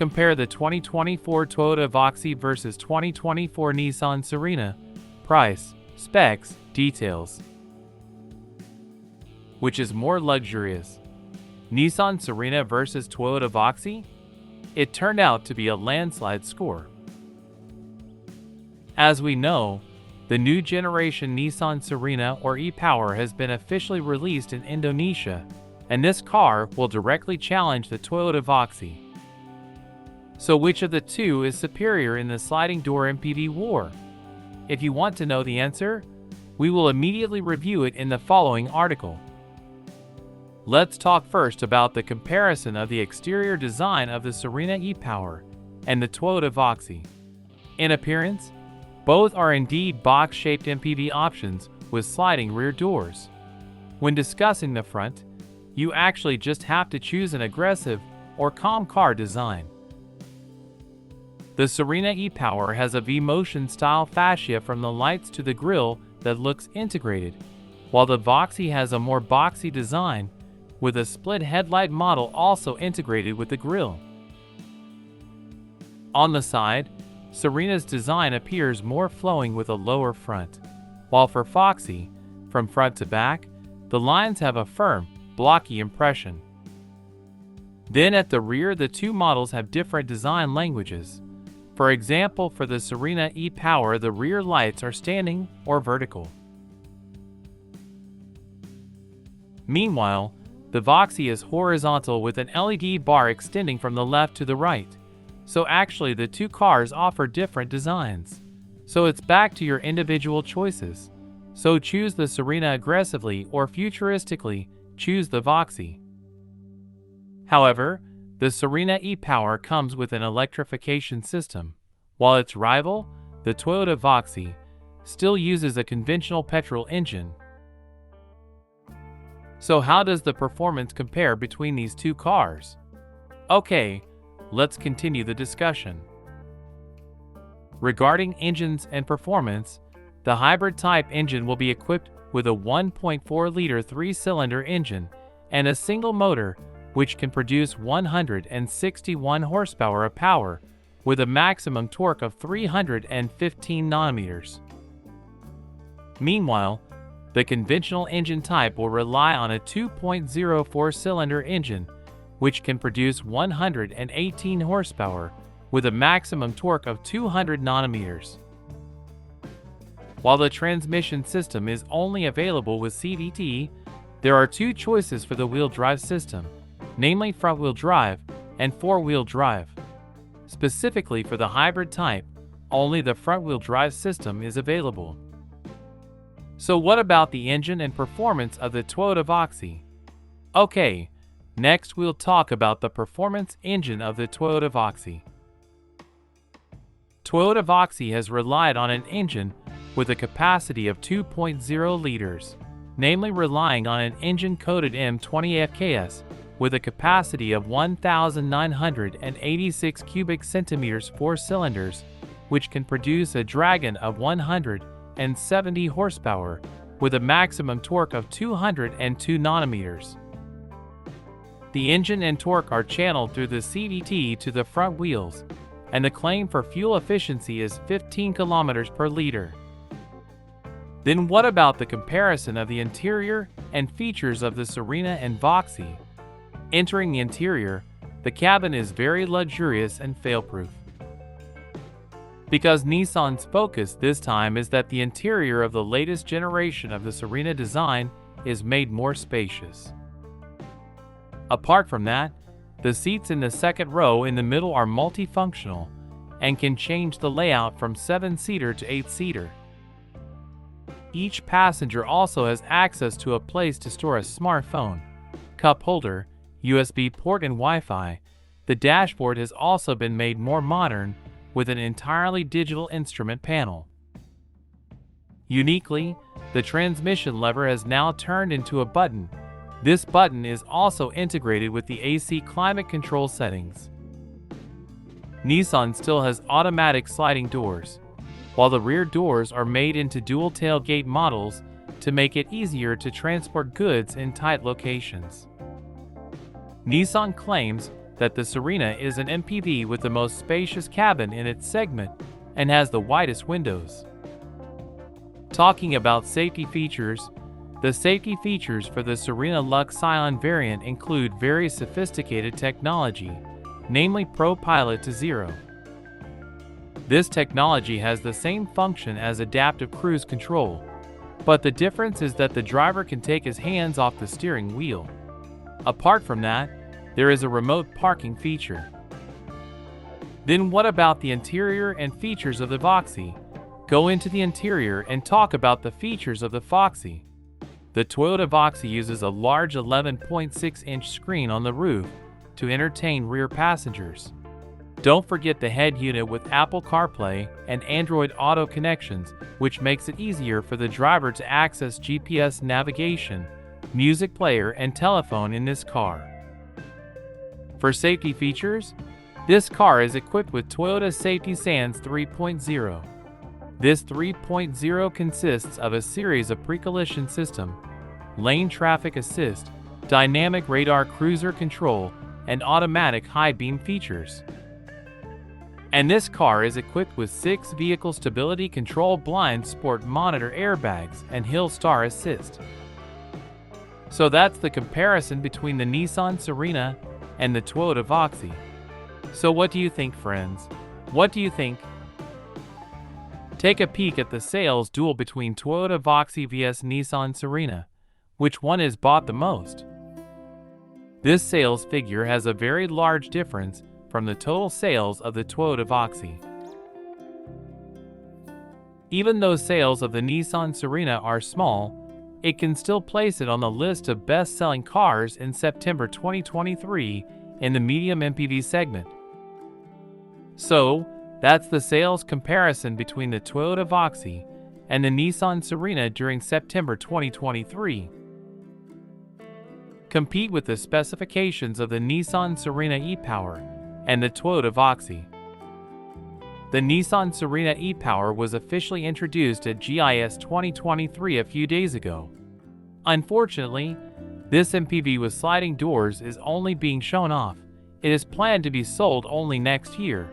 compare the 2024 Toyota Voxy versus 2024 Nissan Serena. Price, specs, details. Which is more luxurious? Nissan Serena versus Toyota Voxy? It turned out to be a landslide score. As we know, the new generation Nissan Serena or e-Power has been officially released in Indonesia, and this car will directly challenge the Toyota Voxy. So which of the two is superior in the sliding door MPV war? If you want to know the answer, we will immediately review it in the following article. Let's talk first about the comparison of the exterior design of the Serena-e-Power and the Toyota Voxy. In appearance, both are indeed box-shaped MPV options with sliding rear doors. When discussing the front, you actually just have to choose an aggressive or calm car design. The Serena-e-Power has a V-motion style fascia from the lights to the grille that looks integrated, while the Voxy has a more boxy design with a split headlight model also integrated with the grille. On the side, Serena's design appears more flowing with a lower front, while for Voxy, from front to back, the lines have a firm, blocky impression. Then at the rear, the two models have different design languages. For example, for the Serena-e-Power, the rear lights are standing or vertical. Meanwhile, the Voxy is horizontal with an LED bar extending from the left to the right. So actually the two cars offer different designs. So it's back to your individual choices. So choose the Serena aggressively or futuristically, choose the Voxy. However, the Serena-e-Power comes with an electrification system, while its rival, the Toyota Voxy, still uses a conventional petrol engine. So how does the performance compare between these two cars? Okay, let's continue the discussion. Regarding engines and performance, the hybrid type engine will be equipped with a 1.4-liter 3-cylinder engine and a single motor which can produce 161 horsepower of power with a maximum torque of 315 Nm. Meanwhile, the conventional engine type will rely on a 2.04-cylinder engine which can produce 118 horsepower with a maximum torque of 200 Nm. While the transmission system is only available with CVT, there are two choices for the wheel drive system, namely front-wheel drive and four-wheel drive. Specifically for the hybrid type, only the front-wheel drive system is available. So what about the engine and performance of the Toyota Voxy? Okay, next we'll talk about the performance engine of the Toyota Voxy. Toyota Voxy has relied on an engine with a capacity of 2.0 liters, namely relying on an engine-coated M20 FKS with a capacity of 1,986 cubic centimeters 4 cylinders, which can produce a dragon of 170 horsepower with a maximum torque of 202 Nm. The engine and torque are channeled through the CVT to the front wheels, and the claim for fuel efficiency is 15 km per liter. Then what about the comparison of the interior and features of the Serena and Voxy? Entering the interior, the cabin is very luxurious and fail-proof. Because Nissan's focus this time is that the interior of the latest generation of the Serena design is made more spacious. Apart from that, the seats in the second row in the middle are multifunctional and can change the layout from 7-seater to 8-seater. Each passenger also has access to a place to store a smartphone, cup holder, USB port and Wi-Fi. The dashboard has also been made more modern with an entirely digital instrument panel. Uniquely, the transmission lever has now turned into a button. This button is also integrated with the AC climate control settings. Nissan still has automatic sliding doors, while the rear doors are made into dual tailgate models to make it easier to transport goods in tight locations. Nissan claims that the Serena is an MPV with the most spacious cabin in its segment and has the widest windows. Talking about safety features, the safety features for the Serena Lux Scion variant include very sophisticated technology, namely Pro Pilot to Zero. This technology has the same function as adaptive cruise control, but the difference is that the driver can take his hands off the steering wheel. Apart from that, there is a remote parking feature. Then what about the interior and features of the Voxy? Go into the interior and talk about the features of the Voxy. The Toyota Voxy uses a large 11.6-inch screen on the roof to entertain rear passengers. Don't forget the head unit with Apple CarPlay and Android Auto connections, which makes it easier for the driver to access GPS navigation, music player, and telephone in this car. For safety features, this car is equipped with Toyota Safety Sense 3.0. This 3.0 consists of a series of pre-collision system, lane traffic assist, dynamic radar cruiser control, and automatic high beam features. And this car is equipped with 6 vehicle stability control blind sport monitor airbags and hill star assist. So that's the comparison between the Nissan Serena and the Toyota Voxy. So what do you think, friends? What do you think? Take a peek at the sales duel between Toyota Voxy vs Nissan Serena. Which one is bought the most? This sales figure has a very large difference from the total sales of the Toyota Voxy. Even though sales of the Nissan Serena are small, it can still place it on the list of best-selling cars in September 2023 in the medium MPV segment. So, that's the sales comparison between the Toyota Voxy and the Nissan Serena during September 2023. Compete with the specifications of the Nissan Serena-e-Power and the Toyota Voxy. The Nissan Serena-e-Power was officially introduced at GIS 2023 a few days ago. Unfortunately, this MPV with sliding doors is only being shown off. It is planned to be sold only next year.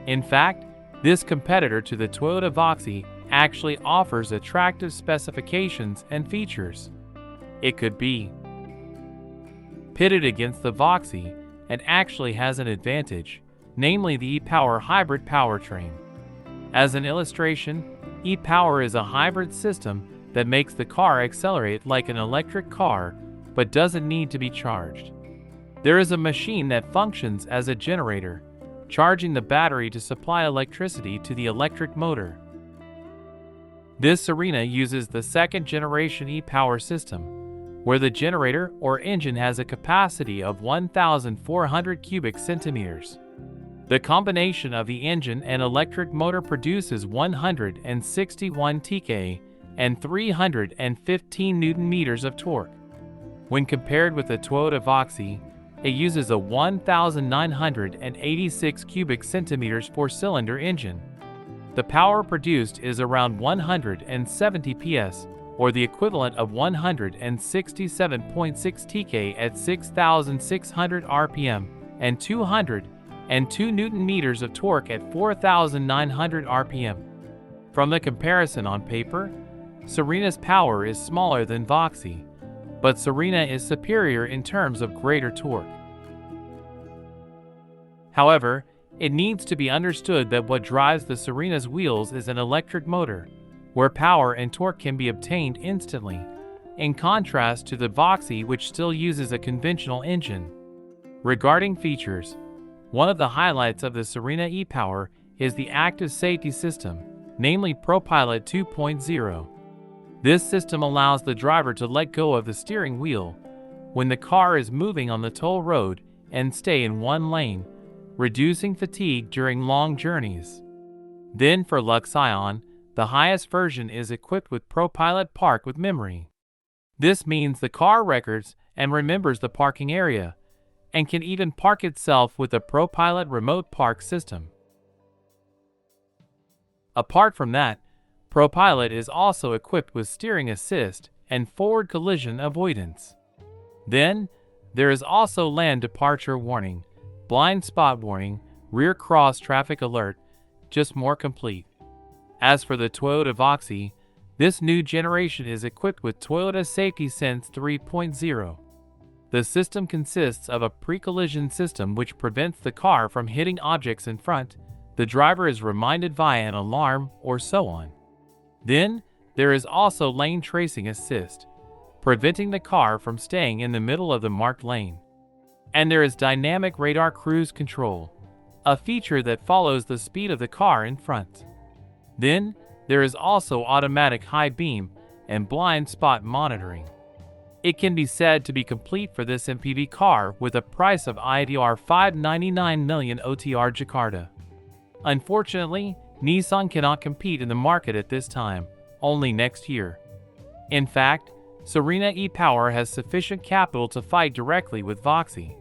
In fact, this competitor to the Toyota Voxy actually offers attractive specifications and features. It could be pitted against the Voxy and actually has an advantage, namely the e-Power hybrid powertrain. As an illustration, e-Power is a hybrid system that makes the car accelerate like an electric car but doesn't need to be charged. There is a machine that functions as a generator, charging the battery to supply electricity to the electric motor. This Serena uses the second-generation e-Power system, where the generator or engine has a capacity of 1,400 cubic centimeters. The combination of the engine and electric motor produces 161 TK and 315 Newton-meters of torque. When compared with the Toyota Voxy, it uses a 1,986 cubic centimeters four-cylinder engine. The power produced is around 170 PS, or the equivalent of 167.6 TK at 6,600 RPM, and 202 Newton-meters of torque at 4,900 RPM. From the comparison on paper, Serena's power is smaller than Voxy, but Serena is superior in terms of greater torque. However, it needs to be understood that what drives the Serena's wheels is an electric motor, where power and torque can be obtained instantly, in contrast to the Voxy, which still uses a conventional engine. Regarding features, one of the highlights of the Serena-e-Power is the active safety system, namely ProPilot 2.0. This system allows the driver to let go of the steering wheel when the car is moving on the toll road and stay in one lane, reducing fatigue during long journeys. Then for Lux Scion, the highest version is equipped with ProPilot Park with Memory. This means the car records and remembers the parking area, and can even park itself with the ProPilot remote park system. Apart from that, ProPilot is also equipped with steering assist and forward collision avoidance. Then, there is also land departure warning, blind spot warning, rear cross traffic alert, just more complete. As for the Toyota Voxy, this new generation is equipped with Toyota Safety Sense 3.0. The system consists of a pre-collision system which prevents the car from hitting objects in front. The driver is reminded via an alarm or so on. Then, there is also lane tracing assist, preventing the car from staying in the middle of the marked lane. And there is dynamic radar cruise control, a feature that follows the speed of the car in front. Then, there is also automatic high beam and blind spot monitoring. It can be said to be complete for this MPV car with a price of IDR 599 million OTR Jakarta. Unfortunately, Nissan cannot compete in the market at this time, only next year. In fact, Serena-e-Power has sufficient capital to fight directly with Voxy.